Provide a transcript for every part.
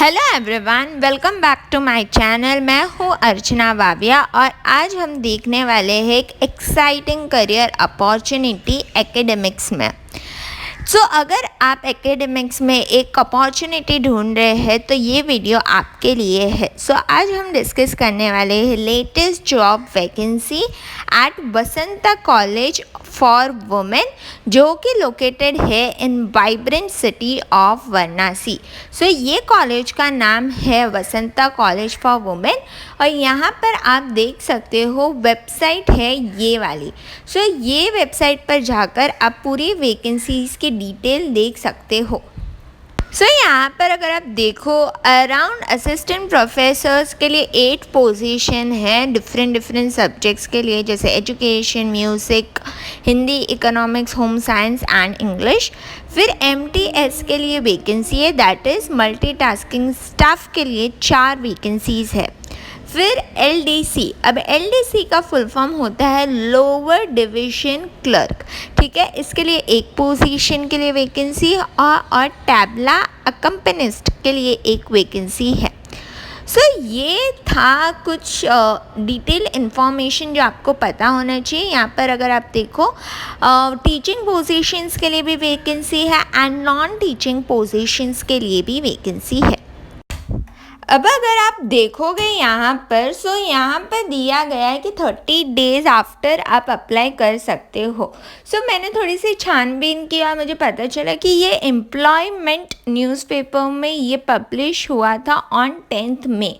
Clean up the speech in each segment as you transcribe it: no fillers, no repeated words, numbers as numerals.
Hello everyone, welcome back to my channel. मैं हूँ अर्चना वाविया और आज हम देखने वाले हैं एक एक्साइटिंग करियर अपॉर्चुनिटी एकेडमिक्स में। अगर आप एकेडमिक्स में एक अपॉर्चुनिटी ढूंढ रहे हैं तो ये वीडियो आपके लिए है। आज हम डिस्कस करने वाले हैं latest job vacancy at Vasanta college for women, जो कि लोकेटेड है in vibrant city of Varanasi. ये कॉलेज का नाम है वसंता कॉलेज फॉर वुमेन और यहाँ पर आप देख सकते हो वेबसाइट है ये वाली। ये वेबसाइट पर जाकर आप पूरी वैकेंसीज की डिटेल देख सकते हो। यहाँ पर अगर आप देखो अराउंड असिस्टेंट प्रोफेसर्स के लिए 8 पोजीशन है डिफरेंट सब्जेक्ट्स के लिए, जैसे education, music, Hindi, economics, home science and English. फिर MTS के लिए वैकेंसी है, दैट इज़ मल्टीटास्किंग स्टाफ के लिए 4 वैकेंसीज़ है। फिर LDC, अब LDC का फुल फॉर्म होता है लोअर डिवीजन क्लर्क, ठीक है। इसके लिए 1 पोजीशन के लिए वैकेंसी और टैबला अकम्पनिस्ट के लिए 1 वैकेंसी है। ये था कुछ डिटेल इन्फॉर्मेशन जो आपको पता होना चाहिए। यहाँ पर अगर आप देखो टीचिंग पोजीशंस के लिए भी वैकेंसी है एंड नॉन टीचिंग पोजीशंस के लिए भी वैकेंसी है। अब अगर आप देखोगे यहाँ पर, यहाँ पर दिया गया है कि 30 डेज़ आफ्टर आप अप्लाई कर सकते हो। मैंने थोड़ी सी छानबीन किया, मुझे पता चला कि ये एम्प्लॉयमेंट न्यूज़पेपर में ये पब्लिश हुआ था ऑन 10th मई।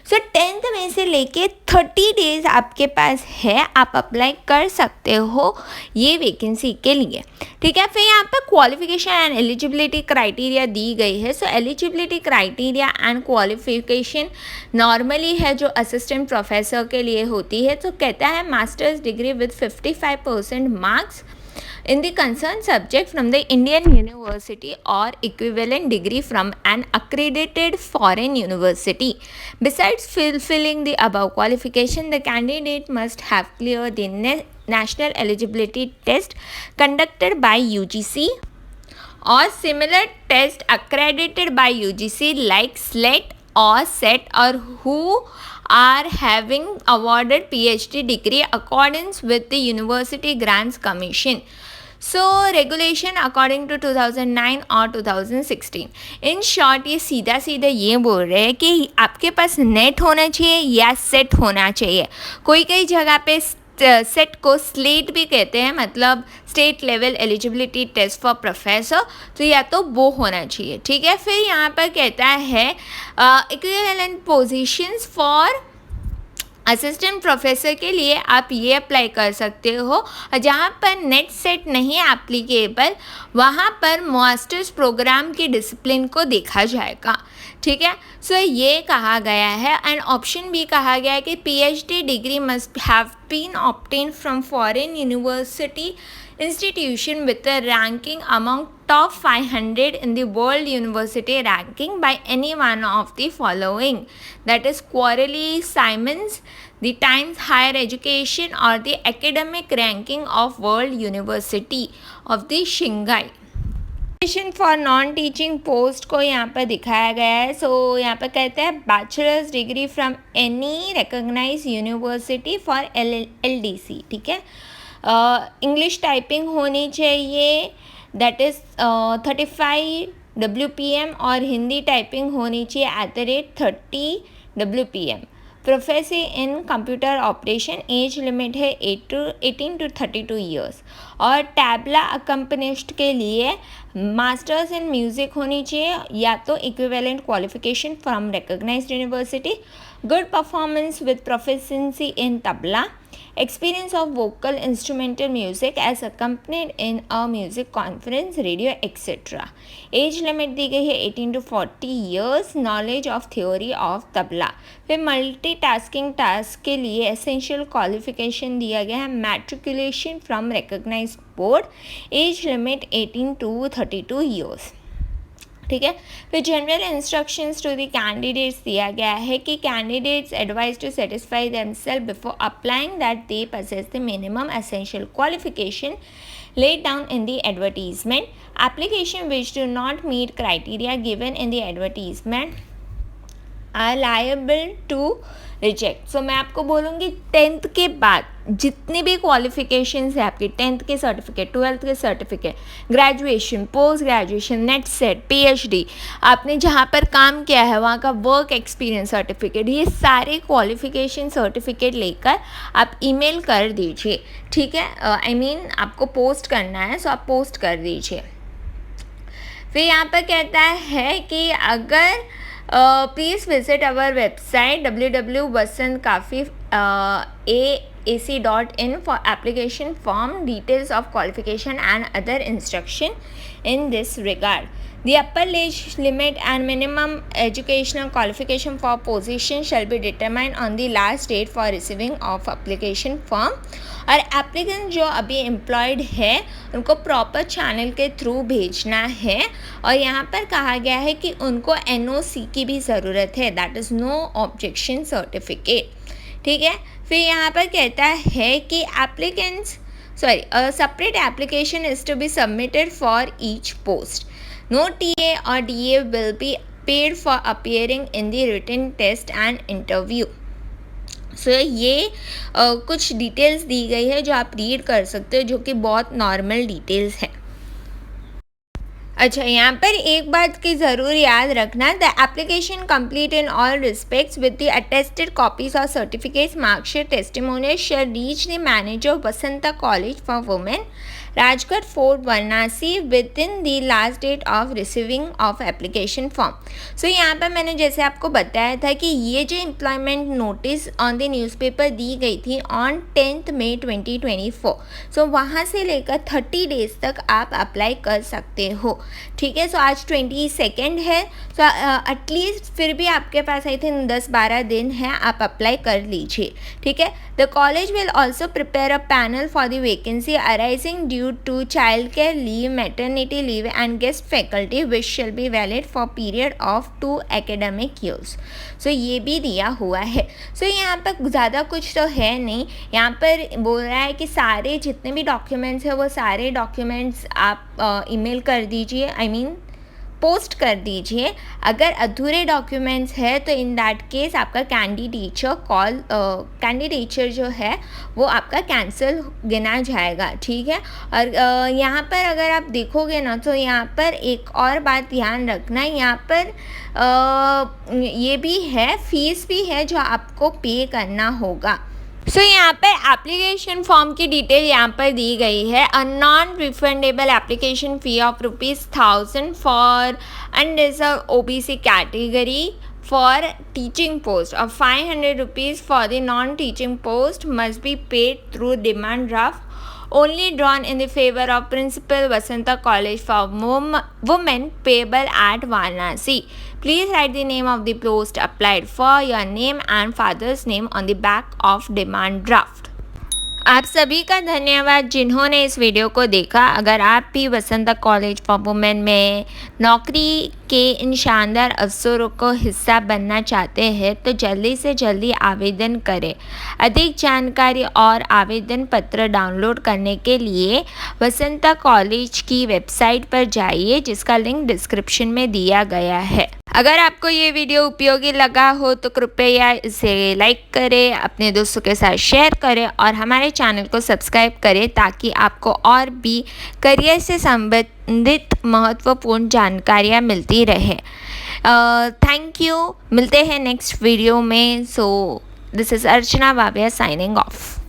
10th मई से लेके 30 डेज़ आपके पास है, आप अप्लाई कर सकते हो ये वैकेंसी के लिए, ठीक है। फिर यहाँ पर क्वालिफिकेशन एंड एलिजिबिलिटी क्राइटेरिया दी गई है। Eligibility criteria and qualification normally है जो असिस्टेंट प्रोफेसर के लिए होती है। कहता है masters degree with 55% marks in the concerned subject from the Indian university or equivalent degree from an accredited foreign university. Besides fulfilling the above qualification, the candidate must have cleared the national eligibility test conducted by UGC or similar test accredited by UGC like SLET or SET, or who are having awarded PhD degree accordance with the University Grants Commission. Regulation according to 2009 और 2016। In short ये सीधा ये बोल रहे हैं कि आपके पास net होना चाहिए या सेट होना चाहिए। कई जगह पे सेट को स्लेट भी कहते हैं, मतलब state level eligibility test for professor, तो या तो वो होना चाहिए, ठीक है। फिर यहाँ पर कहता है equivalent positions for assistant professor के लिए आप ये अप्लाई कर सकते हो। जहाँ पर नेट सेट नहीं एप्लीकेबल, वहाँ पर मास्टर्स प्रोग्राम के डिसिप्लिन को देखा जाएगा, ठीक है। ये कहा गया है। एंड ऑप्शन भी कहा गया है कि PhD degree must have been obtained from foreign university institution with a ranking among top 500 in the world university ranking by any one of the following, that is Quarterly Simons, the Times Higher Education, or the academic ranking of World University of the Shanghai। For non teaching post को यहाँ पर दिखाया गया है। यहाँ पर कहते हैं bachelors degree from any recognize university for LDC, ठीक है। इंग्लिश टाइपिंग होनी चाहिए, दैट इज़ 35 WPM, और हिंदी टाइपिंग होनी चाहिए @30 WPM। प्रोफेसी इन कंप्यूटर ऑपरेशन, एज लिमिट है 18 to 32 ईयर्स। और टैबला अकम्पनिस्ट के लिए मास्टर्स इन म्यूज़िक होनी चाहिए या तो equivalent qualification from recognized university, good performance with proficiency in tabla, experience of vocal instrumental music as accompanied in a music conference, radio, etc. Age limit दी गई है 18 to 40 years, knowledge of theory of tabla. फिर multitasking task के लिए essential qualification दिया गया है matriculation from recognized board, age limit 18 to 32 years, ठीक है। फिर general instructions to the candidates दिया गया है कि candidates advise to satisfy themselves before applying that they possess the minimum essential qualification laid down in the advertisement. Application which do not meet criteria given in the advertisement are liable to reject. So मैं आपको बोलूँगी 10th के बाद जितनी भी qualifications है आपकी, 10th के सर्टिफिकेट, 12th के certificate, graduation, post graduation, net set, PhD, आपने जहाँ पर काम किया है वहाँ का वर्क एक्सपीरियंस सर्टिफिकेट, ये सारे क्वालिफिकेशन सर्टिफिकेट लेकर आप ईमेल कर दीजिए, ठीक है। आई मीन आपको पोस्ट करना है, सो आप पोस्ट कर दीजिए। फिर यहाँ पर कहता है कि अगर please visit our website www.vasantkaafi.ac.in for application form, details of qualification and other instruction in this regard. The upper age limit and minimum educational qualification for position shall be determined on the last date for receiving of application form. और applicant जो अभी employed है उनको proper channel के through भेजना है। और यहाँ पर कहा गया है कि उनको NOC की भी ज़रूरत है, that is no objection certificate, ठीक है। फिर यहाँ पर कहता है कि separate application is to be submitted for each post. No TA or DA will be paid for appearing in the written test and interview. सो ये कुछ डिटेल्स दी गई है जो आप रीड कर सकते हो, जो कि बहुत नॉर्मल डिटेल्स है। अच्छा, यहाँ पर एक बात की ज़रूर याद रखना, the application complete in all respects with the attested copies और certificates, marksheet, testimonial shall reach the manager Vasanta college for women, Rajgarh fort, Varanasi within the last date of receiving of application form. So यहाँ पर मैंने जैसे आपको बताया था कि ये जो employment notice on the newspaper दी गई थी ऑन 10th May 2024, सो वहाँ से लेकर 30 डेज़ तक आप अप्लाई कर सकते हो, ठीक है। सो आज 22 है, सो एटलीस्ट फिर भी आपके पास आई थिंक 10-12 दिन है, आप अप्लाई कर लीजिए, ठीक है। The college will also prepare a panel for the vacancy arising due to child care leave, maternity leave and guest faculty which shall be valid for period of 2 academic years। So ये भी दिया हुआ है। सो यहाँ पर ज़्यादा कुछ तो है नहीं, यहाँ पर बोल रहा है कि सारे जितने भी डॉक्यूमेंट्स हैं वो सारे डॉक्यूमेंट्स आप ईमेल कर दीजिए, आई मीन पोस्ट कर दीजिए। अगर अधूरे डॉक्यूमेंट्स है तो इन दैट केस आपका कैंडिडेचर जो है वो आपका कैंसिल गिना जाएगा, ठीक है। और यहाँ पर अगर आप देखोगे ना तो यहाँ पर एक और बात ध्यान रखना, यहाँ पर ये भी है, फीस भी है जो आपको पे करना होगा। सो यहाँ पर एप्लीकेशन फॉर्म की डिटेल यहाँ पर दी गई है। A non refundable application fee of ₹1000 for unreserve OBC category for teaching post or ₹500 for the non-teaching post must be paid through demand draft only drawn in the favor of Principal Vasanta College for Women payable at Varanasi. Please write the name of the post applied for, your name and father's name on the back of demand draft. आप सभी का धन्यवाद जिन्होंने इस video को देखा। अगर आप भी वसंता कॉलेज फॉर वुमेन में नौकरी के इन शानदार अवसरों को हिस्सा बनना चाहते हैं तो जल्दी से जल्दी आवेदन करें। अधिक जानकारी और आवेदन पत्र डाउनलोड करने के लिए वसंता कॉलेज की वेबसाइट पर जाइए, जिसका लिंक डिस्क्रिप्शन में दिया गया है। अगर आपको ये वीडियो उपयोगी लगा हो तो कृपया इसे लाइक करें, अपने दोस्तों के साथ शेयर करें और हमारे चैनल को सब्सक्राइब करें ताकि आपको और भी करियर से संबंधित महत्वपूर्ण जानकारियाँ मिलती रहे। थैंक यू, मिलते हैं नेक्स्ट वीडियो में। So this is Archana Vavia signing of.